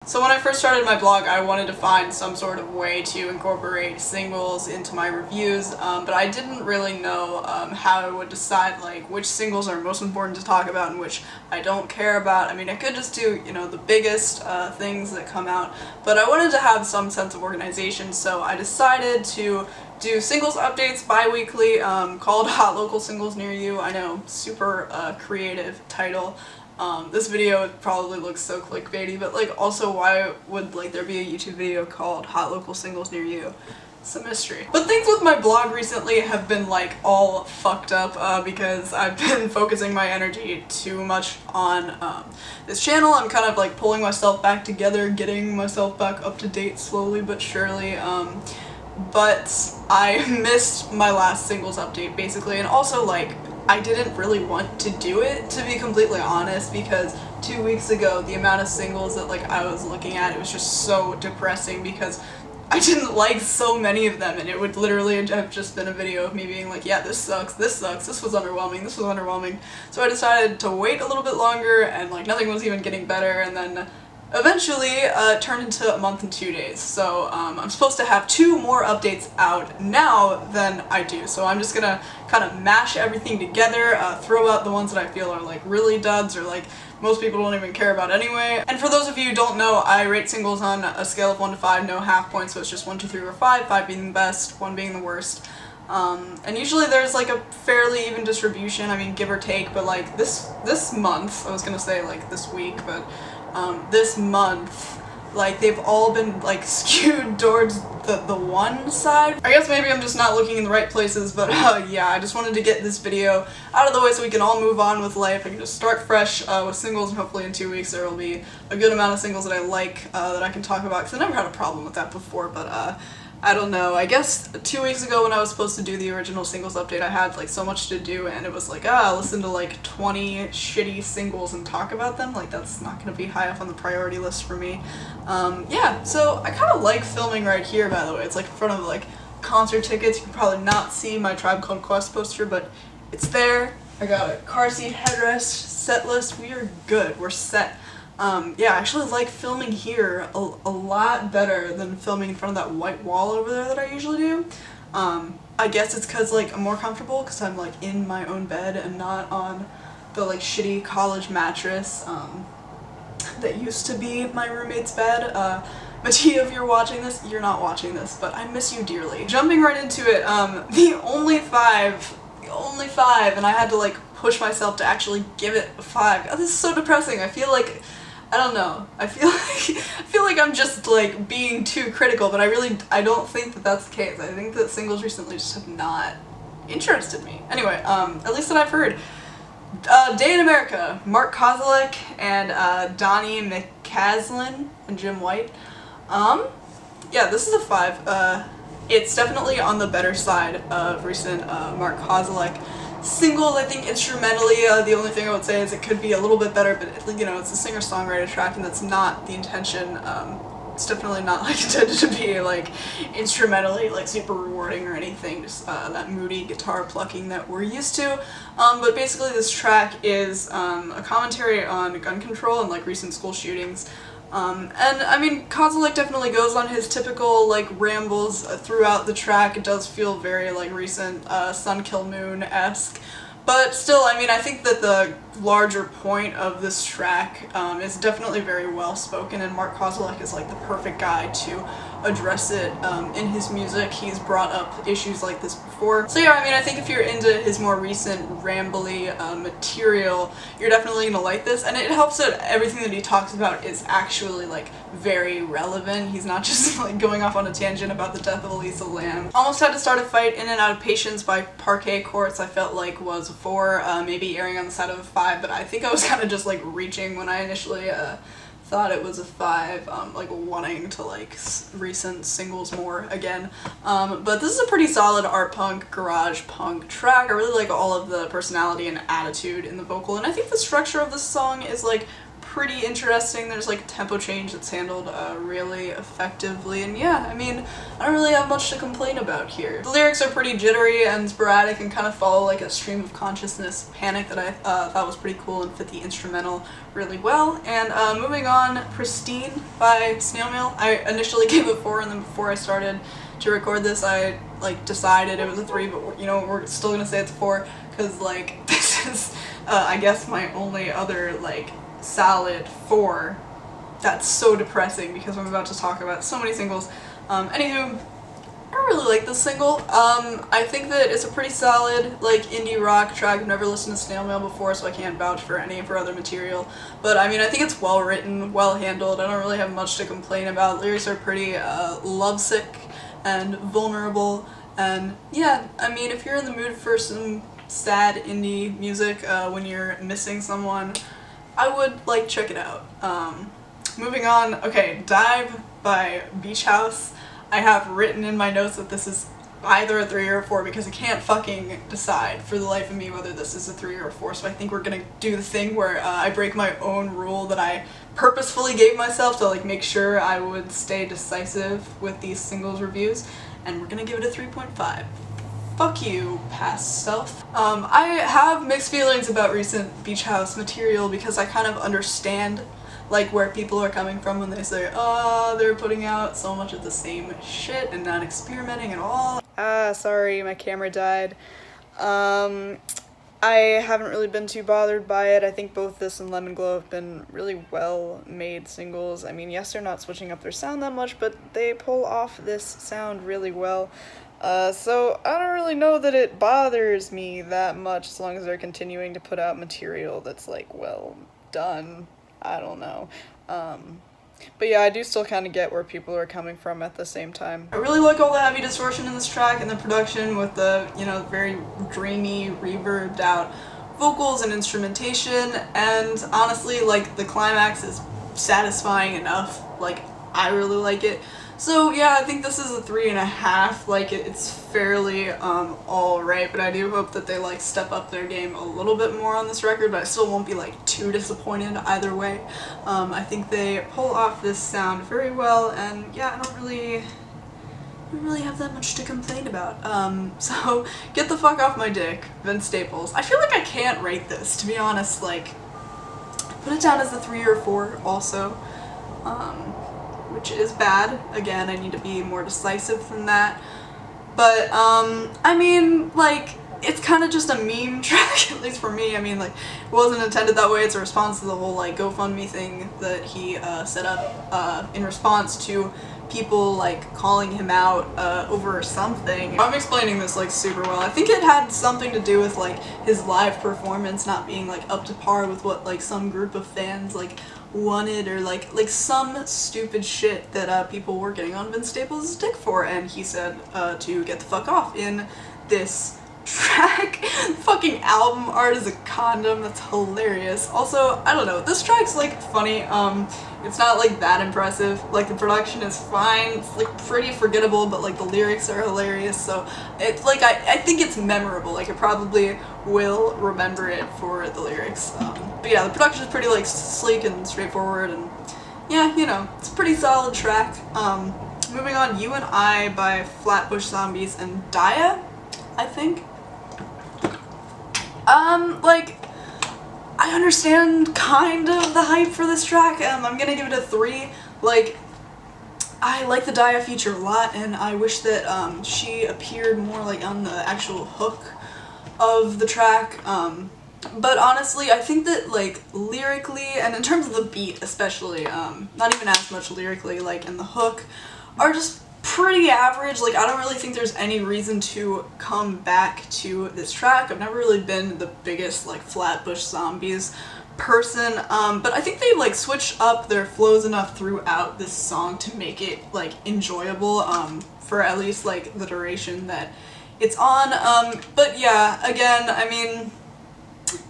So when I first started my blog, I wanted to find some sort of way to incorporate singles into my reviews, but I didn't really know how I would decide like which singles are most important to talk about and which I don't care about. I mean, I could just do, you know, the biggest things that come out, but I wanted to have some sense of organization, so I decided to do singles updates bi-weekly called Hot Local Singles Near You. I know, super creative title. This video probably looks so clickbaity, but like also why would like there be a YouTube video called Hot Local Singles Near You? It's a mystery. But things with my blog recently have been like all fucked up because I've been focusing my energy too much on this channel. I'm kind of like pulling myself back together, getting myself back up to date slowly but surely. But I missed my last singles update basically, and also like I didn't really want to do it, to be completely honest, because 2 weeks ago the amount of singles that like I was looking at, it was just so depressing because I didn't like so many of them, and it would literally have just been a video of me being like, yeah, this sucks, this was underwhelming, this was underwhelming. So I decided to wait a little bit longer, and like nothing was even getting better, and then eventually it turned into a month and 2 days. So I'm supposed to have 2 more updates out now than I do. So I'm just gonna kind of mash everything together, throw out the ones that I feel are like really duds or like most people don't even care about anyway. And for those of you who don't know, I rate singles on a scale of 1 to 5, no half points, so it's just 1, 2, 3, or 5, 5 being the best, 1 being the worst. And usually there's like a fairly even distribution, I mean give or take, but like this month, I was gonna say like this week, but this month, like they've all been like skewed towards the one side. I guess maybe I'm just not looking in the right places, but yeah, I just wanted to get this video out of the way so we can all move on with life. I can just start fresh with singles, and hopefully in 2 weeks there will be a good amount of singles that I like that I can talk about, because I never had a problem with that before, but I don't know, I guess 2 weeks ago when I was supposed to do the original singles update, I had like so much to do, and it was like, listen to like 20 shitty singles and talk about them, like that's not gonna be high up on the priority list for me. Yeah, so I kind of like filming right here, by the way. It's like in front of like concert tickets. You can probably not see my Tribe Called Quest poster, but it's there. I got a car seat headrest, set list, we are good, we're set. Yeah, I actually like filming here a lot better than filming in front of that white wall over there that I usually do. I guess it's because like I'm more comfortable because I'm like in my own bed and not on the like shitty college mattress that used to be my roommate's bed. Mattia, if you're watching this, you're not watching this, but I miss you dearly. Jumping right into it, the only five, and I had to like push myself to actually give it a 5. Oh, this is so depressing. I feel like, I don't know, I feel like I'm just like being too critical, but I don't think that that's the case. I think that singles recently just have not interested me. Anyway, at least that I've heard. Day in America, Mark Kozelek and Donnie McCaslin and Jim White. Yeah, this is a 5. It's definitely on the better side of recent Mark Kozelek singles. I think instrumentally, the only thing I would say is it could be a little bit better, but you know, it's a singer-songwriter track, and that's not the intention. It's definitely not like intended to be like instrumentally like super rewarding or anything, just that moody guitar plucking that we're used to. But basically this track is a commentary on gun control and like recent school shootings. And I mean, Kozelek definitely goes on his typical like rambles throughout the track. It does feel very like recent Sun Kill Moon-esque, but still, I mean, I think that the larger point of this track is definitely very well spoken, and Mark Kozelek is like the perfect guy to address it in his music. He's brought up issues like this before. So yeah, I mean, I think if you're into his more recent rambly material, you're definitely gonna like this, and it helps that everything that he talks about is actually like very relevant. He's not just like going off on a tangent about the death of Elisa Lam. Almost had to start a fight In and Out of Patience by Parquet Courts, I felt like was a 4, maybe erring on the side of a 5, but I think I was kind of just like reaching when I initially thought it was a 5, like wanting to like recent singles more again. But this is a pretty solid art punk, garage punk track. I really like all of the personality and attitude in the vocal, and I think the structure of this song is like pretty interesting. There's like a tempo change that's handled really effectively, and yeah, I mean, I don't really have much to complain about here. The lyrics are pretty jittery and sporadic and kind of follow like a stream of consciousness panic that I thought was pretty cool and fit the instrumental really well. And moving on, Pristine by Snail Mail. I initially gave it 4, and then before I started to record this I like decided it was a 3, but you know, we're still gonna say it's a 4 because like this is I guess my only other like solid 4 that's so depressing because I'm about to talk about so many singles. Anywho, I really like this single. I think that it's a pretty solid like indie rock track. I've never listened to Snail Mail before, so I can't vouch for any of her other material, but I mean, I think it's well written, well handled. I don't really have much to complain about. Lyrics are pretty lovesick and vulnerable, and yeah, I mean, if you're in the mood for some sad indie music when you're missing someone, I would like check it out. Moving on, okay, Dive by Beach House. I have written in my notes that this is either a 3 or a 4 because I can't fucking decide for the life of me whether this is a 3 or a 4, so I think we're gonna do the thing where I break my own rule that I purposefully gave myself to like make sure I would stay decisive with these singles reviews, and we're gonna give it a 3.5. Fuck you, past self. I have mixed feelings about recent Beach House material because I kind of understand like where people are coming from when they say, oh, they're putting out so much of the same shit and not experimenting at all. Sorry, my camera died. I haven't really been too bothered by it. I think both this and Lemon Glow have been really well made singles. I mean, yes, they're not switching up their sound that much, but they pull off this sound really well. So I don't really know that it bothers me that much as long as they're continuing to put out material that's like well done. I don't know. But yeah, I do still kind of get where people are coming from at the same time. I really like all the heavy distortion in this track and the production with the, you know, very dreamy, reverbed out vocals and instrumentation, and honestly, like, the climax is satisfying enough. Like, I really like it. So yeah, I think this is a 3.5. Like, it's fairly alright, but I do hope that they like step up their game a little bit more on this record, but I still won't be like too disappointed either way. I think they pull off this sound very well, and yeah, I don't really have that much to complain about. So get the fuck off my dick, Vince Staples. I feel like I can't rate this, to be honest. Like, put it down as a 3 or 4 also. Which is bad. Again, I need to be more decisive than that. But, I mean, like, it's kind of just a meme track, at least for me. I mean, like, it wasn't intended that way. It's a response to the whole, like, GoFundMe thing that he set up in response to people, like, calling him out over something. I'm explaining this, like, super well. I think it had something to do with, like, his live performance not being, like, up to par with what, like, some group of fans, like, wanted, or like some stupid shit that people were getting on Vince Staples' dick for, and he said to get the fuck off in this track. Fucking album art is a condom. That's hilarious. Also, I don't know, this track's like funny. It's not like that impressive. Like, the production is fine. It's like pretty forgettable, but like the lyrics are hilarious. So it's like I think it's memorable. Like, I probably will remember it for the lyrics. But yeah, the production is pretty like sleek and straightforward, and yeah, you know, it's a pretty solid track. Moving on, You and I by Flatbush Zombies and Daya, I think. Like, I understand kind of the hype for this track. I'm gonna give it a 3. Like, I like the Daya feature a lot, and I wish that she appeared more like on the actual hook of the track. But honestly, I think that like lyrically, and in terms of the beat especially, not even as much lyrically, like, and the hook are just pretty average. Like, I don't really think there's any reason to come back to this track. I've never really been the biggest like Flatbush Zombies person, but I think they like switch up their flows enough throughout this song to make it like enjoyable for at least like the duration that it's on. But yeah, again, I mean,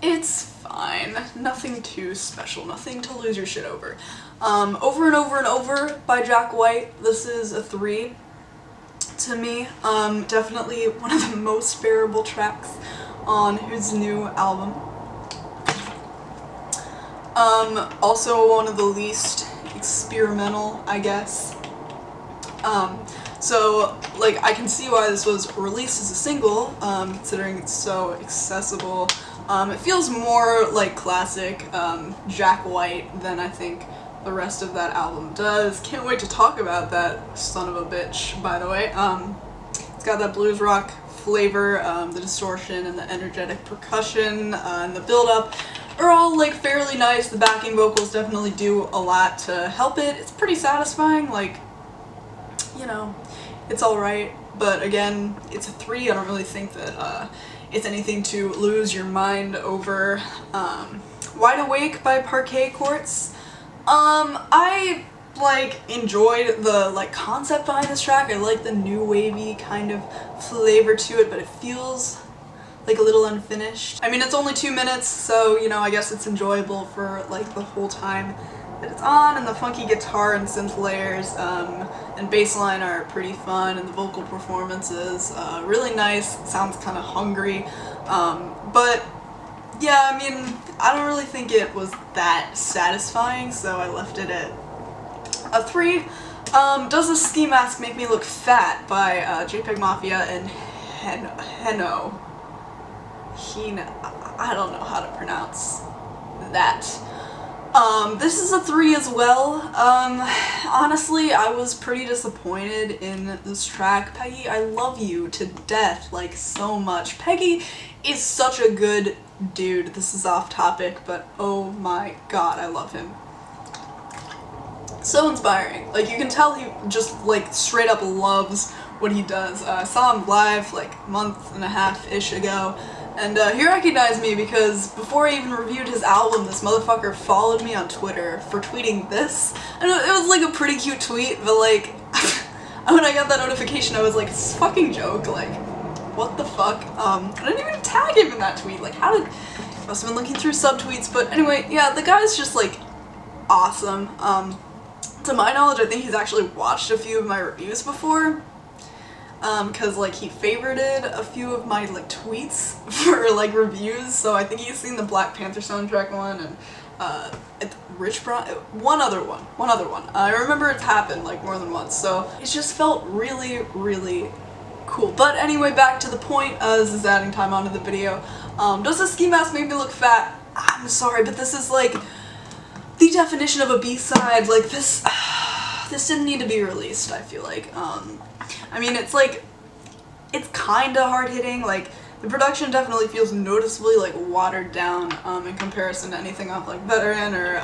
it's fine. Nothing too special. Nothing to lose your shit over. Over and Over and Over by Jack White. This is a 3 to me. Definitely one of the most bearable tracks on his new album. Also one of the least experimental, I guess. So, like, I can see why this was released as a single, considering it's so accessible. It feels more like classic Jack White than I think the rest of that album does. Can't wait to talk about that son of a bitch, by the way. It's got that blues rock flavor, the distortion and the energetic percussion, and the build-up are all, like, fairly nice. The backing vocals definitely do a lot to help it. It's pretty satisfying, like, you know, it's alright, but again, it's a 3. I don't really think that it's anything to lose your mind over. Wide Awake by Parquet Courts. I, like, enjoyed the, like, concept behind this track. I like the new wavy kind of flavor to it, but it feels like a little unfinished. I mean, it's only 2 minutes, so, you know, I guess it's enjoyable for, like, the whole time that it's on, and the funky guitar and synth layers and bass line are pretty fun, and the vocal performances really nice. It sounds kind of hungry, but yeah, I mean, I don't really think it was that satisfying, so I left it at a 3. Does the Ski Mask Make Me Look Fat by JPEG Mafia and Heno. I don't know how to pronounce that. This is a 3 as well. Honestly, I was pretty disappointed in this track. Peggy, I love you to death, like, so much. Peggy is such a good dude. This is off topic, but oh my god, I love him. So inspiring. Like, you can tell he just, like, straight up loves what he does. I saw him live, like, a month and a half-ish ago, and he recognized me because before I even reviewed his album, this motherfucker followed me on Twitter for tweeting this. And it was like a pretty cute tweet, but like, when I got that notification I was like, it's a fucking joke, like, what the fuck? I didn't even tag him in that tweet, like, how did... Must have been looking through subtweets, but anyway, yeah, the guy's just, like, awesome. To my knowledge, I think he's actually watched a few of my reviews before. Because, like, he favorited a few of my, like, tweets for, like, reviews, so I think he's seen the Black Panther soundtrack one, and, one other one. I remember it's happened, like, more than once, so it just felt really, really cool. But anyway, back to the point, this is adding time onto the video. Does the Ski Mask Make Me Look Fat? I'm sorry, but this is, like, the definition of a B-side. Like, this didn't need to be released, I feel like. I mean, it's like, it's kinda hard-hitting, like, the production definitely feels noticeably, like, watered down, in comparison to anything off, like, Veteran or,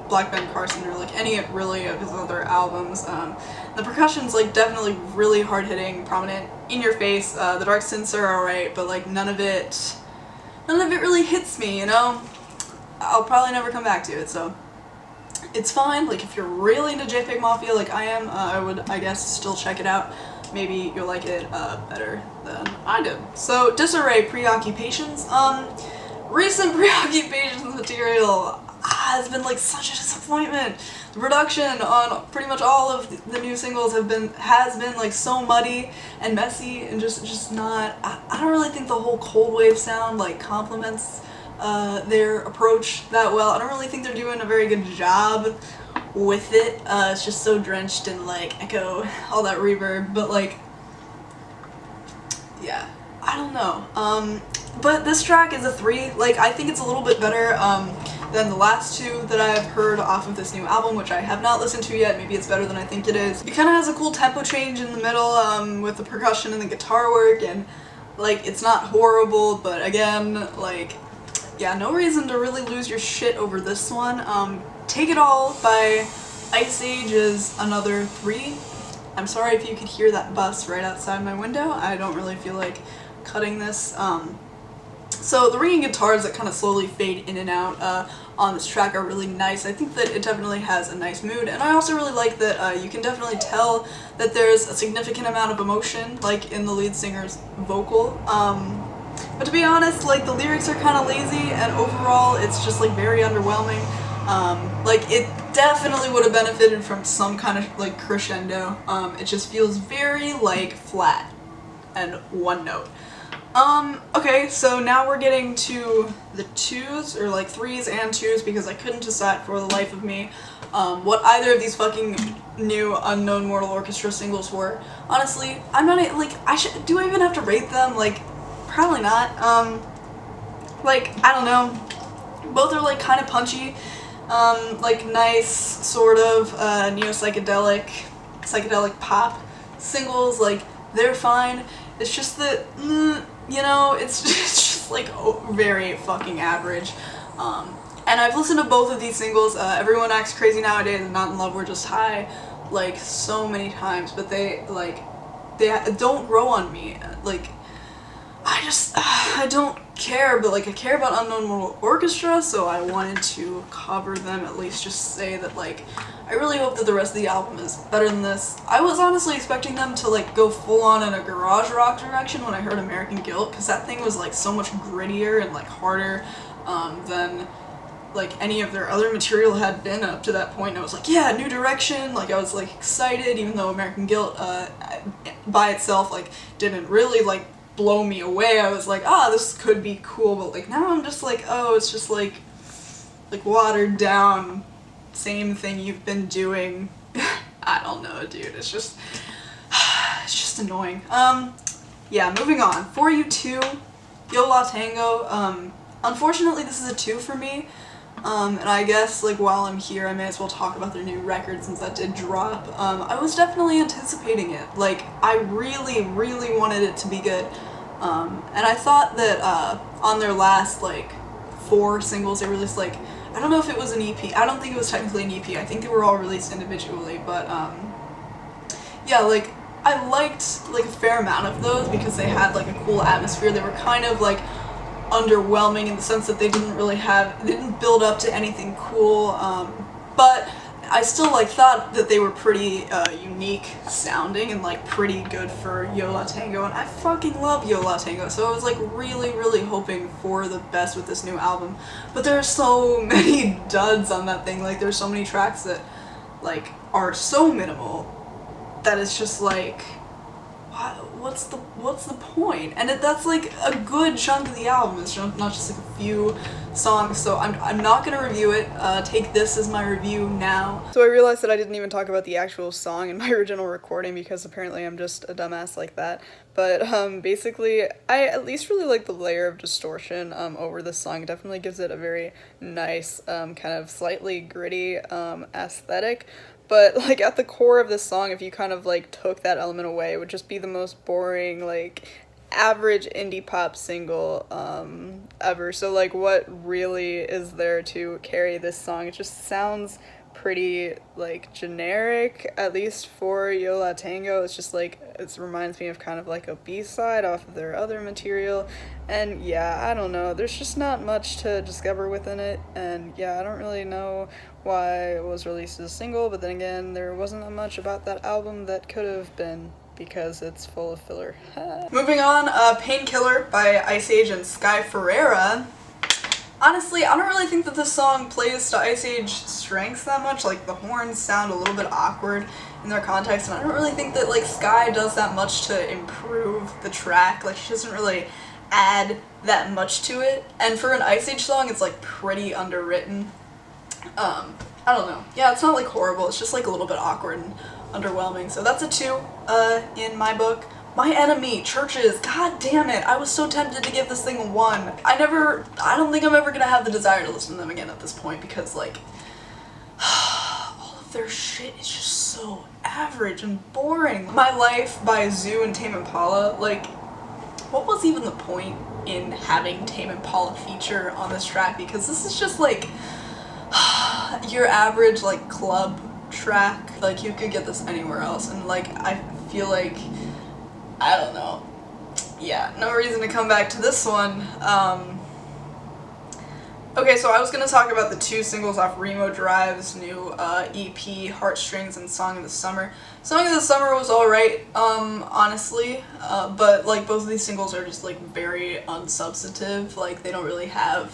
Black Ben Carson or, like, any, really, of his other albums. The percussion's, like, definitely really hard-hitting, prominent, in your face. The dark synths are alright, but, like, none of it really hits me, you know? I'll probably never come back to it, so it's fine. Like, if you're really into JPEG Mafia like I am, I would, I guess, still check it out. Maybe you'll like it better than I did. So, Disarray Preoccupations. Recent Preoccupations material has been, like, such a disappointment. The production on pretty much all of the new singles has been like so muddy and messy and just not. I don't really think the whole cold wave sound, like, complements their approach that well. I don't really think they're doing a very good job with it. It's just so drenched in, like, echo, all that reverb, but, like, yeah, I don't know. But this track is a 3. Like, I think it's a little bit better than the last 2 that I've heard off of this new album, which I have not listened to yet. Maybe it's better than I think it is. It kind of has a cool tempo change in the middle with the percussion and the guitar work, and, like, it's not horrible, but again, like, yeah, no reason to really lose your shit over this one. Take It All by Ice Age is another 3. I'm sorry if you could hear that bus right outside my window. I don't really feel like cutting this. So the ringing guitars that kind of slowly fade in and out on this track are really nice. I think that it definitely has a nice mood, and I also really like that you can definitely tell that there's a significant amount of emotion, like, in the lead singer's vocal. But to be honest, like, the lyrics are kind of lazy, and overall it's just, like, very underwhelming. Like, it definitely would have benefited from some kind of, like, crescendo. It just feels very, like, flat and one note. Okay, so now we're getting to the twos, or like threes and twos, because I couldn't decide for the life of me what either of these fucking new Unknown Mortal Orchestra singles were. Honestly, I'm not, like, do I even have to rate them? Like, probably not. Like, I don't know. Both are, like, kind of punchy. Like, nice, sort of, neo-psychedelic, psychedelic pop singles. Like, they're fine. It's just that, you know, it's just like very fucking average. And I've listened to both of these singles, Everyone Acts Crazy Nowadays and Not in Love We're Just High, like, so many times, but they don't grow on me. Like, I don't care, but like, I care about Unknown Mortal Orchestra, so I wanted to cover them, at least just say that, like, I really hope that the rest of the album is better than this. I was honestly expecting them to, like, go full on in a garage rock direction when I heard American Guilt, because that thing was, like, so much grittier and, like, harder than, like, any of their other material had been up to that point. And I was like, yeah, new direction. Like, I was, like, excited, even though American Guilt by itself, like, didn't really, like, blow me away. I was like, this could be cool, but, like, now I'm just like, oh, it's just like watered down, same thing you've been doing. I don't know, dude, it's just annoying. Yeah, moving on. For You Too, Yo La Tango, unfortunately this is a 2 for me, and I guess, like, while I'm here I may as well talk about their new record since that did drop. I was definitely anticipating it. Like, I really, really wanted it to be good, and I thought that, on their last, like, 4 singles they released, like, I don't know if it was an EP, I don't think it was technically an EP, I think they were all released individually, but, yeah, like, I liked, like, a fair amount of those because they had, like, a cool atmosphere. They were kind of, like, underwhelming in the sense that they didn't build up to anything cool, but I still, like, thought that they were pretty unique sounding and, like, pretty good for Yo La Tango, and I fucking love Yo La Tango, so I was, like, really, really hoping for the best with this new album. But there are so many duds on that thing. Like, there's so many tracks that, like, are so minimal that it's just like, what's the point? And that's, like, a good chunk of the album. It's not just, like, a few songs, so I'm not gonna review it. Take this as my review now. So I realized that I didn't even talk about the actual song in my original recording because apparently I'm just a dumbass like that. But basically, I at least really like the layer of distortion over this song. It definitely gives it a very nice, kind of slightly gritty aesthetic. But, like, at the core of this song, if you kind of, like, took that element away, it would just be the most boring, like, average indie pop single ever. So, like, what really is there to carry this song? It just sounds pretty, like, generic, at least for Yo La Tango. It's just, like, it reminds me of kind of like a B-side off of their other material, and yeah, I don't know, there's just not much to discover within it, and yeah, I don't really know why it was released as a single, but then again, there wasn't that much about that album that could have been, because it's full of filler. Moving on, Painkiller by Ice Age and Sky Ferreira. Honestly, I don't really think that this song plays to Ice Age's strengths that much. Like, the horns sound a little bit awkward in their context, and I don't really think that, like, Sky does that much to improve the track. Like, she doesn't really add that much to it, and for an Ice Age song, it's, like, pretty underwritten. I don't know. Yeah, it's not, like, horrible, it's just, like, a little bit awkward and underwhelming, so that's a 2 in my book. My Enemy, Churches, god damn it, I was so tempted to give this thing a 1. I don't think I'm ever gonna have the desire to listen to them again at this point because, like, all of their shit is just so average and boring. My Life by Zoo and Tame Impala, like, what was even the point in having Tame Impala feature on this track? Because this is just, like, your average, like, club track. Like, you could get this anywhere else, and, like, I feel like, I don't know. Yeah, no reason to come back to this one. Okay, so I was gonna talk about the 2 singles off Remo Drive's new EP, Heartstrings and Song of the Summer. Song of the Summer was alright, honestly, but, like, both of these singles are just, like, very unsubstantive. Like, they don't really have,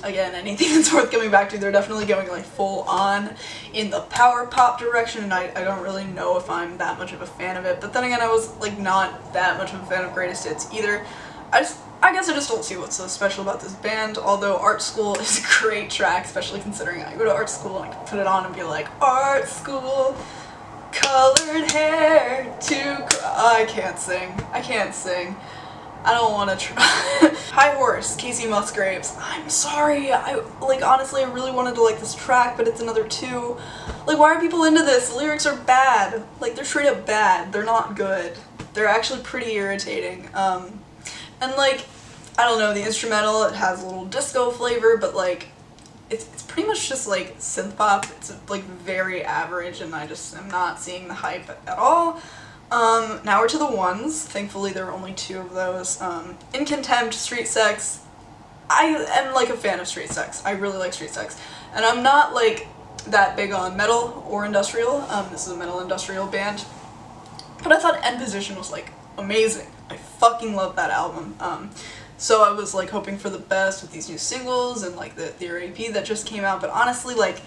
again, anything that's worth coming back to. They're definitely going, like, full on in the power pop direction, and I don't really know if I'm that much of a fan of it. But then again, I was, like, not that much of a fan of Greatest Hits either. I guess I just don't see what's so special about this band, although Art School is a great track, especially considering I go to art school and I can put it on and be like, art school, colored hair I can't sing. I can't sing. I don't want to try. High Horse, Casey Musgraves. I'm sorry, honestly, I really wanted to like this track, but it's another 2. Like, why are people into this? The lyrics are bad. Like, they're straight up bad. They're not good. They're actually pretty irritating. And like, I don't know, the instrumental, it has a little disco flavor, but like, it's pretty much just like synth pop. It's like very average, and I just am not seeing the hype at all. Now we're to the ones. Thankfully there are only 2 of those. In Contempt, Street Sex. I am like a fan of Street Sex. I really like Street Sex. And I'm not like that big on metal or industrial. This is a metal industrial band. But I thought End Position was like amazing. I fucking love that album. So I was like hoping for the best with these new singles and like their EP that just came out, but honestly, like,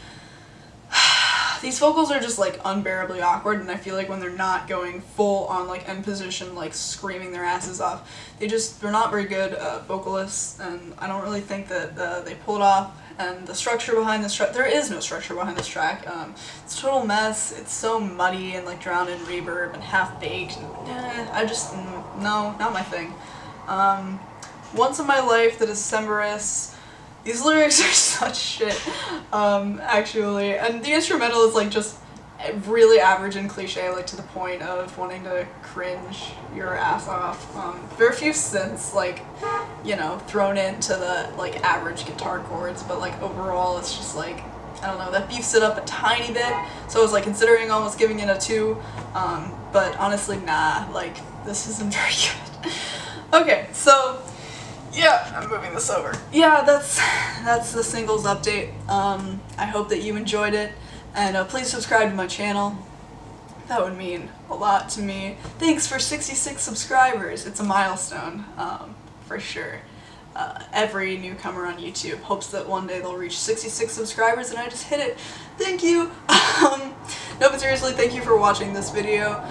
these vocals are just like unbearably awkward, and I feel like when they're not going full on like End Position, like screaming their asses off, they're not very good vocalists, and I don't really think that they pull it off. And the structure behind this track, there is no structure behind this track. It's a total mess. It's so muddy and like drowned in reverb and half-baked. No, not my thing. Once in My Life, the Decemberists. These lyrics are such shit, actually. And the instrumental is like just really average and cliche, like to the point of wanting to cringe your ass off. There are a few synths, like, you know, thrown into the like average guitar chords, but like overall it's just like, I don't know, that beefs it up a tiny bit. So I was like considering almost giving it a 2, but honestly, nah, like this isn't very good. Okay, so yeah, I'm moving this over. Yeah, that's the singles update. I hope that you enjoyed it, and please subscribe to my channel. That would mean a lot to me. Thanks for 66 subscribers. It's a milestone, for sure. Every newcomer on YouTube hopes that one day they'll reach 66 subscribers, and I just hit it. Thank you! No, but seriously, thank you for watching this video.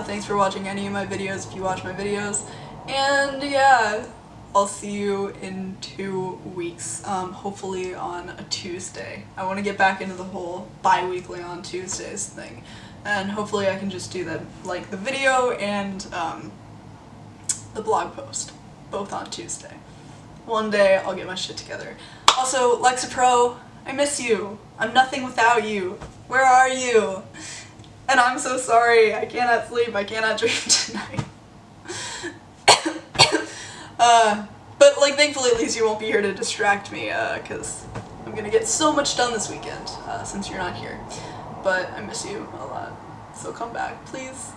Thanks for watching any of my videos if you watch my videos. And yeah, I'll see you in 2 weeks, hopefully on a Tuesday. I want to get back into the whole bi-weekly on Tuesdays thing, and hopefully I can just do that, like the video and the blog post, both on Tuesday. One day I'll get my shit together. Also, Lexapro, I miss you. I'm nothing without you. Where are you? And I'm so sorry. I cannot sleep. I cannot dream tonight. But like, thankfully at least you won't be here to distract me, because I'm gonna get so much done this weekend, since you're not here. But I miss you a lot, so come back, please.